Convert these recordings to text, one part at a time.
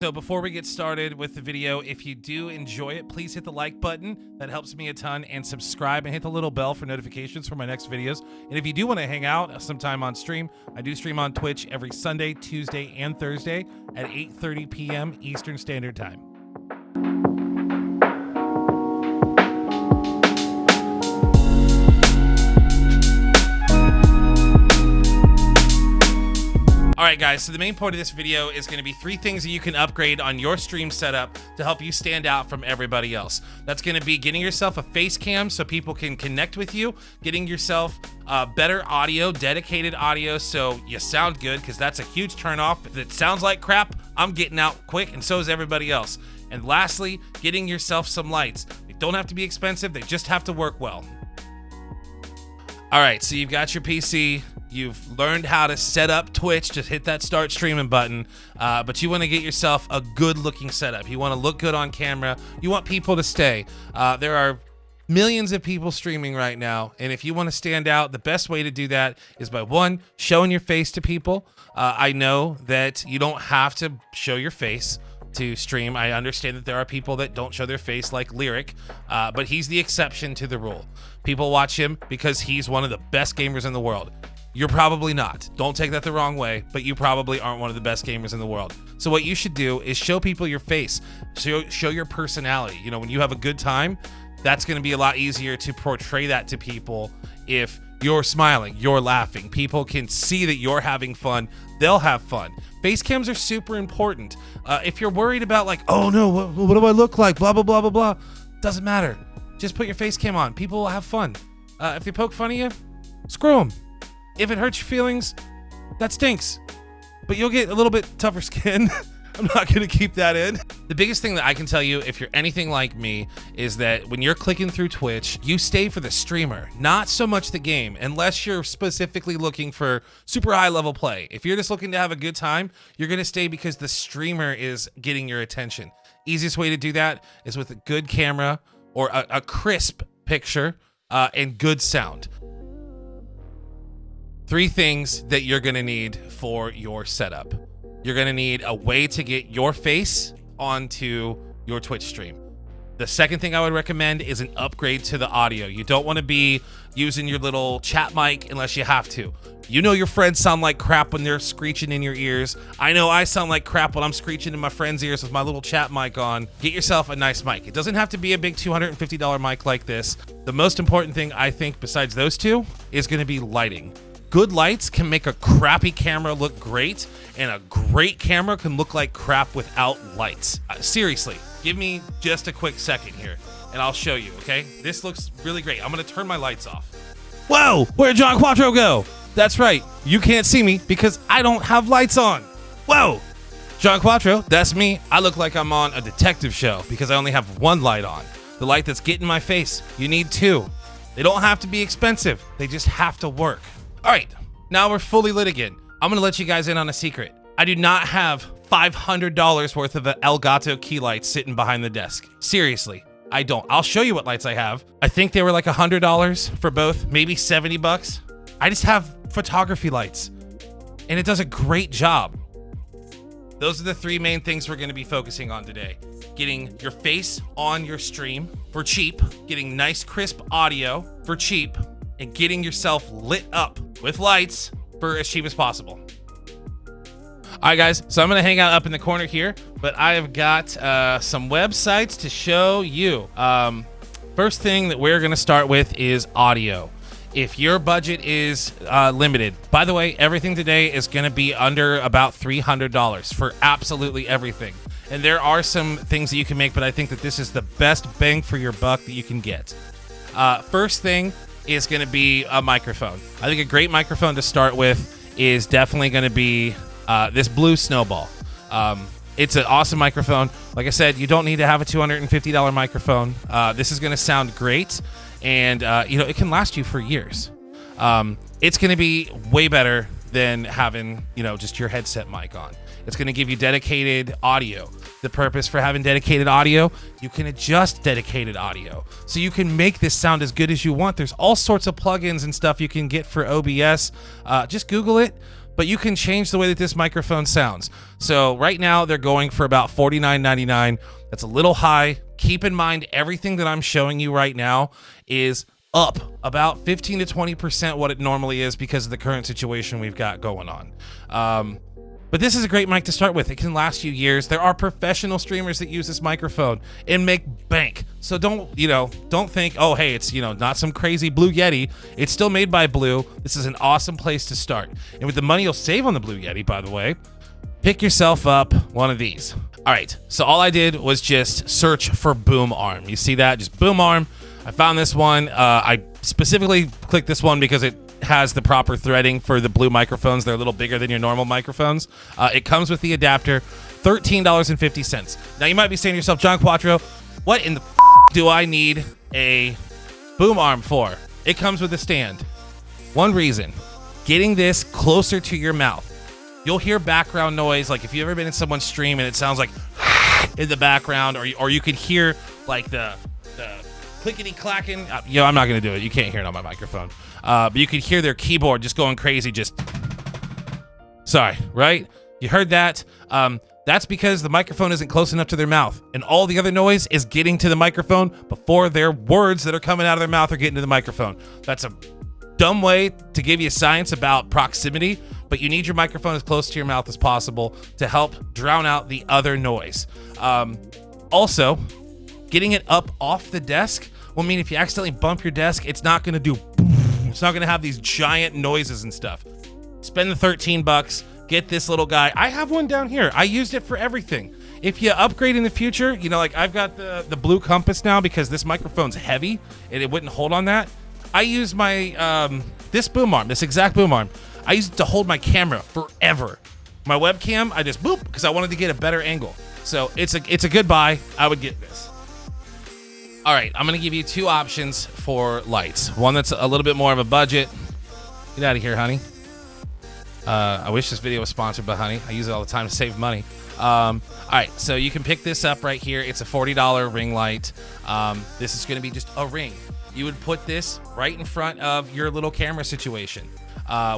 So before we get started with the video, if you do enjoy it, please hit the like button. That helps me a ton. And subscribe and hit the little bell for notifications for my next videos. And if you do want to hang out sometime on stream, I do stream on Twitch every Sunday, Tuesday, and Thursday at 8:30 p.m. Eastern Standard Time. All right, guys, so the main point of this video is going to be 3 things that you can upgrade on your stream setup to help you stand out from everybody else. That's going to be getting yourself a face cam so people can connect with you, getting yourself better audio, dedicated audio so you sound good, because that's a huge turnoff. If it sounds like crap, I'm getting out quick, and so is everybody else. And lastly, getting yourself some lights. They don't have to be expensive, they just have to work well. All right, so you've got your PC. You've learned how to set up Twitch. Just hit that start streaming button. But you want to get yourself a good looking setup. You want to look good on camera. You want people to stay. There are millions of people streaming right now. And if you want to stand out, the best way to do that is by 1, showing your face to people. I know that you don't have to show your face to stream. I understand that there are people that don't show their face, like Lyric, but he's the exception to the rule. People watch him because he's one of the best gamers in the world. You're probably not. Don't take that the wrong way, but you probably aren't one of the best gamers in the world. So what you should do is show people your face, show your personality. You know, when you have a good time, that's going to be a lot easier to portray that to people. If you're smiling, you're laughing, people can see that you're having fun, they'll have fun. Face cams are super important. If you're worried about like, oh no, what do I look like? Blah, blah, blah, blah, blah. Doesn't matter. Just put your face cam on. People will have fun. If they poke fun at you, screw them. If it hurts your feelings, that stinks. But you'll get a little bit tougher skin. I'm not going to keep that in. The biggest thing that I can tell you, if you're anything like me, is that when you're clicking through Twitch, you stay for the streamer, not so much the game, unless you're specifically looking for super high level play. If you're just looking to have a good time, you're going to stay because the streamer is getting your attention. Easiest way to do that is with a good camera or a crisp picture and good sound. 3 things that you're going to need for your setup. You're going to need a way to get your face onto your Twitch stream. The second thing I would recommend is an upgrade to the audio. You don't want to be using your little chat mic unless you have to. You know your friends sound like crap when they're screeching in your ears. I know I sound like crap when I'm screeching in my friends' ears with my little chat mic on. Get yourself a nice mic. It doesn't have to be a big $250 mic like this. The most important thing, I think, besides those 2, is going to be lighting. Good lights can make a crappy camera look great, and a great camera can look like crap without lights. Seriously, give me just a quick second here, and I'll show you, okay? This looks really great. I'm going to turn my lights off. Whoa, where'd John Quattro go? That's right, you can't see me because I don't have lights on. Whoa, John Quattro, that's me. I look like I'm on a detective show because I only have 1 light on. The light that's getting my face. You need 2. They don't have to be expensive. They just have to work. All right, now we're fully lit again. I'm gonna let you guys in on a secret. I do not have $500 worth of Elgato key lights sitting behind the desk. Seriously, I don't. I'll show you what lights I have. I think they were like $100 for both, maybe 70 bucks. I just have photography lights, and it does a great job. Those are the 3 main things we're gonna be focusing on today. Getting your face on your stream for cheap, getting nice crisp audio for cheap, and getting yourself lit up with lights for as cheap as possible. All right, guys, so I'm gonna hang out up in the corner here, but I have got some websites to show you. First thing that we're gonna start with is audio. If your budget is limited, by the way, everything today is gonna be under about $300 for absolutely everything. And there are some things that you can make, but I think that this is the best bang for your buck that you can get. First thing is going to be a microphone. I think a great microphone to start with is definitely going to be this Blue Snowball. It's an awesome microphone. Like I said, you don't need to have a $250 microphone. This is going to sound great, and it can last you for years. It's going to be way better than having just your headset mic on. It's going to give you dedicated audio. The purpose for having dedicated audio, you can adjust dedicated audio. So you can make this sound as good as you want. There's all sorts of plugins and stuff you can get for OBS. Just Google it. but you can change the way that this microphone sounds. So right now they're going for about $49.99. That's a little high. Keep in mind, everything that I'm showing you right now is up about 15 to 20% what it normally is because of the current situation we've got going on. But this is a great mic to start with. It can last you years. There are professional streamers that use this microphone and make bank. So don't think, oh, hey, it's, not some crazy Blue Yeti. It's still made by Blue. This is an awesome place to start. And with the money you'll save on the Blue Yeti, by the way, pick yourself up one of these. All right, so all I did was just search for boom arm. You see that? Just boom arm. I found this one. I specifically clicked this one because it has the proper threading for the Blue microphones. They're a little bigger than your normal microphones. It comes with the adapter, $13.50. Now you might be saying to yourself, John Quattro, what in the do I need a boom arm for? It comes with a stand. One reason, getting this closer to your mouth. You'll hear background noise, like if you've ever been in someone's stream and it sounds like in the background, or you could hear like the clickety clacking. I'm not gonna do it. You can't hear it on my microphone. But you can hear their keyboard just going crazy. Sorry, right? You heard that? That's because the microphone isn't close enough to their mouth, and all the other noise is getting to the microphone before their words that are coming out of their mouth are getting to the microphone. That's a dumb way to give you science about proximity, but you need your microphone as close to your mouth as possible to help drown out the other noise. Also, getting it up off the desk will mean if you accidentally bump your desk, it's not going to do boom. It's not going to have these giant noises and stuff. Spend the $13, get this little guy. I have one down here. I used it for everything. If you upgrade in the future, like I've got the Blue Compass now because this microphone's heavy and it wouldn't hold on that. I use my this boom arm, this exact boom arm. I used it to hold my camera forever. My webcam, I just boop because I wanted to get a better angle. So it's a good buy. I would get this. All right, I'm gonna give you two options for lights. One that's a little bit more of a budget. Get out of here, honey. I wish this video was sponsored by Honey. I use it all the time to save money. All right, so you can pick this up right here. It's a $40 ring light. This is gonna be just a ring. You would put this right in front of your little camera situation,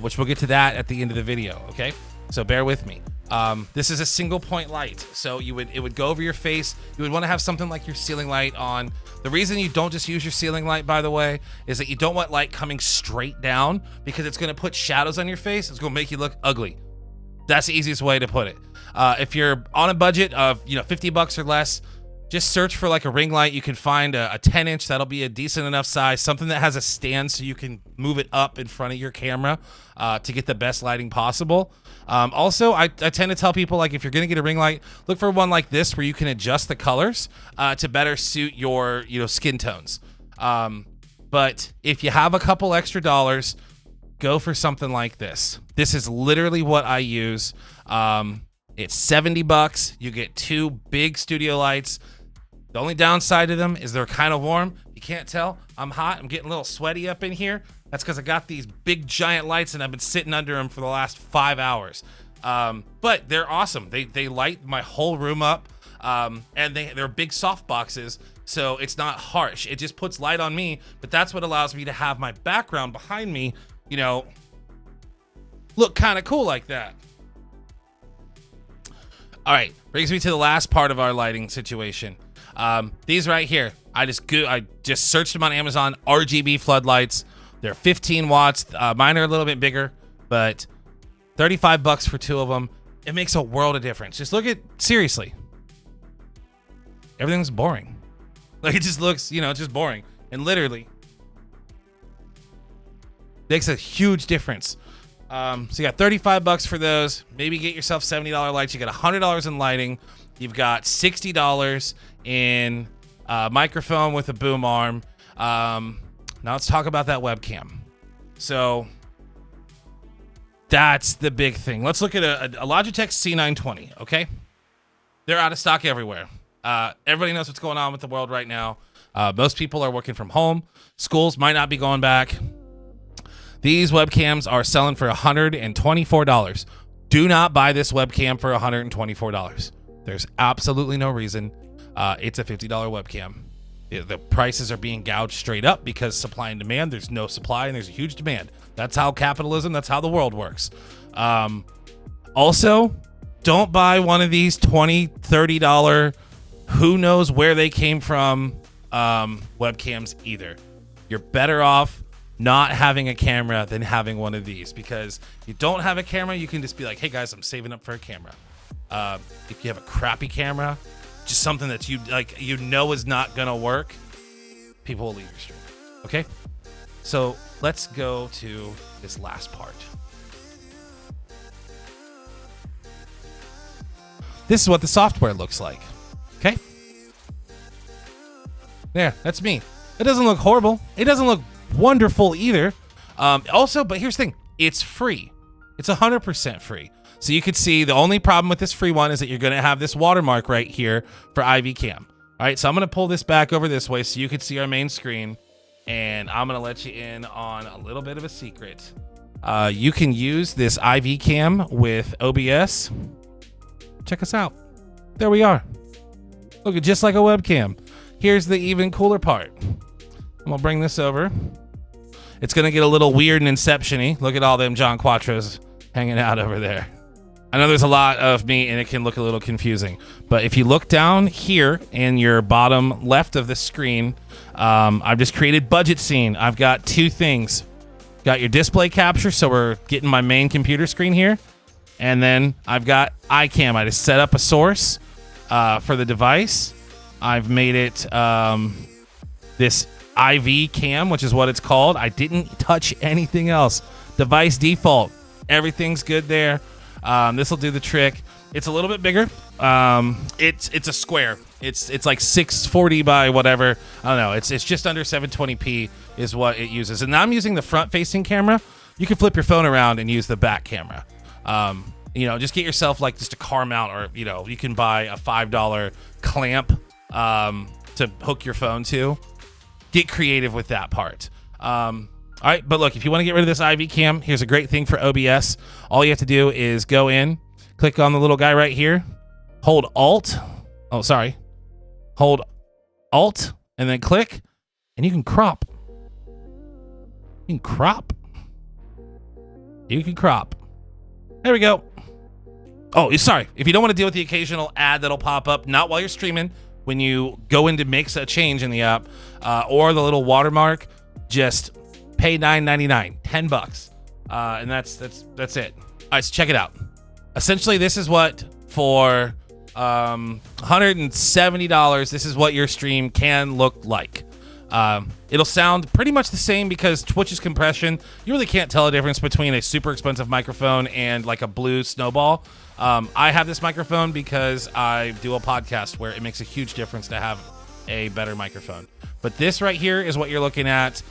which we'll get to that at the end of the video, okay? So bear with me. This is a single point light, so it would go over your face. You would want to have something like your ceiling light on. The reason you don't just use your ceiling light, by the way, is that you don't want light coming straight down because it's going to put shadows on your face. It's going to make you look ugly. That's the easiest way to put it. If you're on a budget of $50 or less, just search for like a ring light. You can find a 10-inch. That'll be a decent enough size. Something that has a stand so you can move it up in front of your camera to get the best lighting possible. Also, I tend to tell people, like, if you're going to get a ring light, look for one like this where you can adjust the colors to better suit your skin tones. But if you have a couple extra dollars, go for something like this. This is literally what I use. It's $70. You get two big studio lights. The only downside to them is they're kind of warm. You can't tell. I'm hot. I'm getting a little sweaty up in here. That's because I got these big giant lights and I've been sitting under them for the last 5 hours. But they're awesome. They light my whole room up. And they're big soft boxes, so it's not harsh. It just puts light on me, but that's what allows me to have my background behind me, look kind of cool like that. All right, brings me to the last part of our lighting situation. These right here, I just searched them on Amazon, RGB floodlights. They're 15 watts. Mine are a little bit bigger, but $35 for two of them. It makes a world of difference. Just look at, seriously, everything's boring. Like, it just looks, it's just boring. And literally makes a huge difference. So you got $35 for those. Maybe get yourself $70 lights. You got $100 in lighting. You've got $60 in microphone with a boom arm. Now let's talk about that webcam. So that's the big thing. Let's look at a Logitech C920, okay? They're out of stock everywhere. Everybody knows what's going on with the world right now. Most people are working from home. Schools might not be going back. These webcams are selling for $124. Do not buy this webcam for $124. There's absolutely no reason. It's a $50 webcam. The prices are being gouged straight up because supply and demand. There's no supply and there's a huge demand. That's how capitalism, that's how the world works. Also, don't buy one of these $20-$30 who knows where they came from webcams either. You're better off not having a camera than having one of these, because you don't have a camera, you can just be like, hey guys, I'm saving up for a camera. If you have a crappy camera, just something that you like, you know is not gonna work, people will leave your stream. Okay, so let's go to this last part. This is what the software looks like. Okay, there, that's me. It doesn't look horrible. It doesn't look wonderful either. Also, but here's the thing, it's free. It's 100% free. So you could see the only problem with this free one is that you're going to have this watermark right here for IV Cam. All right, so I'm going to pull this back over this way so you can see our main screen, and I'm going to let you in on a little bit of a secret. You can use this IV Cam with OBS. Check us out. There we are. Look, just like a webcam. Here's the even cooler part. I'm going to bring this over. It's going to get a little weird and Inception-y. Look at all them John Quattros hanging out over there. I know there's a lot of me and it can look a little confusing, but if you look down here in your bottom left of the screen, I've just created budget scene. I've got two things. Got your display capture, so we're getting my main computer screen here, and then I've got iCam. I just set up a source for the device. I've made it this IV Cam, which is what it's called. I didn't touch anything else. Device default, everything's good there. This will do the trick. It's a little bit bigger. It's a square. It's like 640 by whatever. I don't know. It's just under 720p is what it uses. And now I'm using the front-facing camera. You can flip your phone around and use the back camera. Just get yourself like just a car mount, or you can buy a $5 clamp to hook your phone to. Get creative with that part. All right, but look, if you want to get rid of this IV Cam, here's a great thing for OBS. All you have to do is go in, click on the little guy right here, hold Alt. Oh, sorry. Hold Alt and then click, and you can crop. You can crop. You can crop. There we go. Oh, sorry. If you don't want to deal with the occasional ad that'll pop up, not while you're streaming, when you go in to make a change in the app, or the little watermark, just pay $9.99, $10, and that's it. All right, so check it out. Essentially, this is what for $170. This is what your stream can look like. It'll sound pretty much the same because Twitch's compression. You really can't tell a difference between a super expensive microphone and like a blue snowball. I have this microphone because I do a podcast where it makes a huge difference to have a better microphone. But this right here is what you're looking at.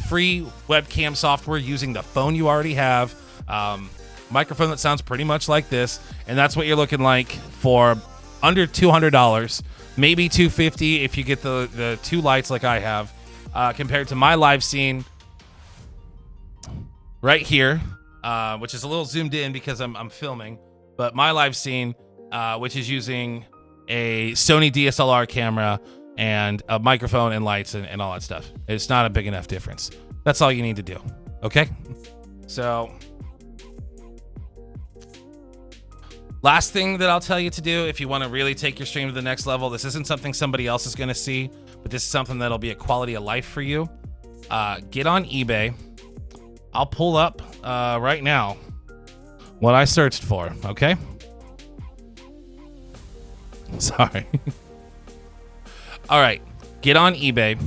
Free webcam software using the phone you already have. Microphone that sounds pretty much like this, and that's what you're looking like for under $200, maybe $250 if you get the two lights like I have, compared to my live scene right here, which is a little zoomed in because I'm filming, but my live scene, which is using a Sony DSLR camera and a microphone and lights and all that stuff. It's not a big enough difference. That's all you need to do. Okay? So, last thing that I'll tell you to do if you want to really take your stream to the next level, this isn't something somebody else is going to see, but this is something that'll be a quality of life for you. Get on eBay. I'll pull up right now what I searched for, okay? Sorry. All right, get on eBay,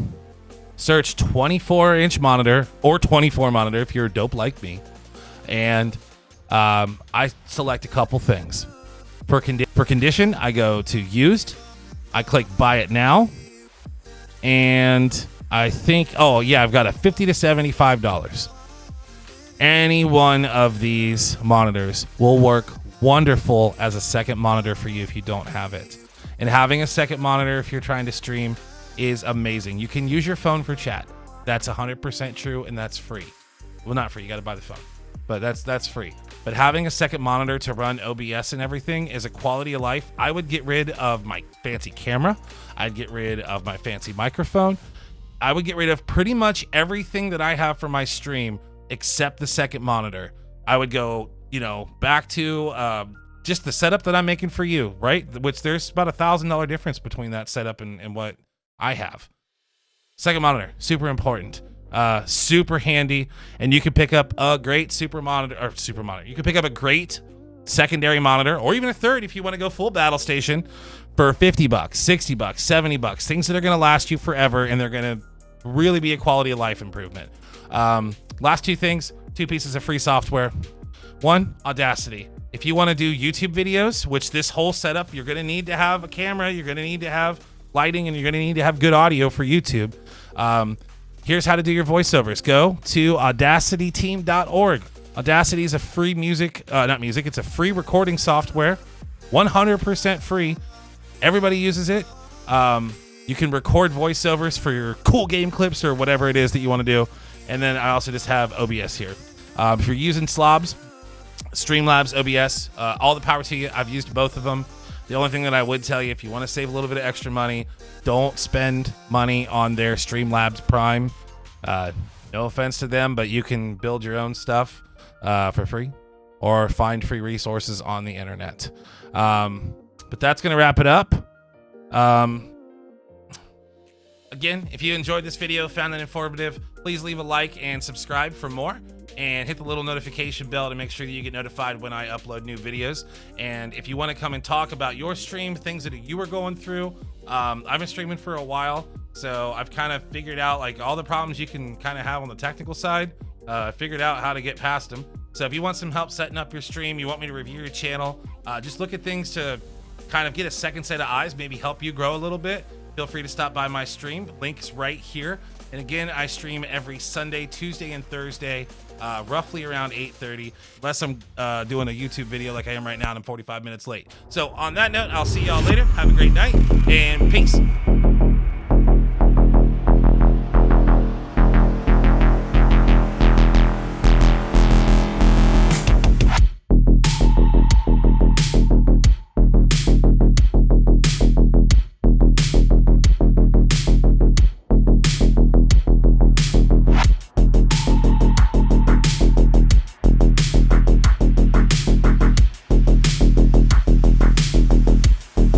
search 24-inch monitor or 24 monitor if you're a dope like me, and I select a couple things. For condition, I go to used, I click buy it now, and I think, oh yeah, I've got a $50 to $75. Any one of these monitors will work wonderful as a second monitor for you if you don't have it. And having a second monitor if you're trying to stream is amazing. You can use your phone for chat. That's 100% true, and that's free. Well, not free. You got to buy the phone, but that's free. But having a second monitor to run OBS and everything is a quality of life. I would get rid of my fancy camera. I'd get rid of my fancy microphone. I would get rid of pretty much everything that I have for my stream except the second monitor. I would go back to just the setup that I'm making for you, right? Which there's about $1,000 difference between that setup and what I have. Second monitor, super important, super handy, and you can pick up a great You can pick up a great secondary monitor, or even a third if you want to go full battle station, for $50, $60, $70, things that are going to last you forever, and they're going to really be a quality of life improvement. Last two things, two pieces of free software. One, Audacity. If you want to do YouTube videos, which this whole setup, you're going to need to have a camera, you're going to need to have lighting, and you're going to need to have good audio for YouTube. Here's how to do your voiceovers. Go to audacityteam.org. Audacity is a free it's a free recording software, 100% free. Everybody uses it. You can record voiceovers for your cool game clips or whatever it is that you want to do. And then I also just have OBS here. If you're using Slobs, Streamlabs, OBS, all the power to you. I've used both of them. The only thing that I would tell you, if you want to save a little bit of extra money, don't spend money on their Streamlabs Prime. No offense to them, but you can build your own stuff for free or find free resources on the internet. But that's going to wrap it up. Again, if you enjoyed this video, found it informative, please leave a like and subscribe for more. And hit the little notification bell to make sure that you get notified when I upload new videos. And if you want to come and talk about your stream, things that you are going through, I've been streaming for a while, so I've kind of figured out like all the problems you can kind of have on the technical side. Figured out how to get past them. So if you want some help setting up your stream, you want me to review your channel, just look at things to kind of get a second set of eyes, maybe help you grow a little bit, feel free to stop by my stream. Link's right here. And again, I stream every Sunday, Tuesday, and Thursday, roughly around 8:30, unless I'm doing a YouTube video like I am right now and I'm 45 minutes late. So on that note, I'll see y'all later. Have a great night, and peace.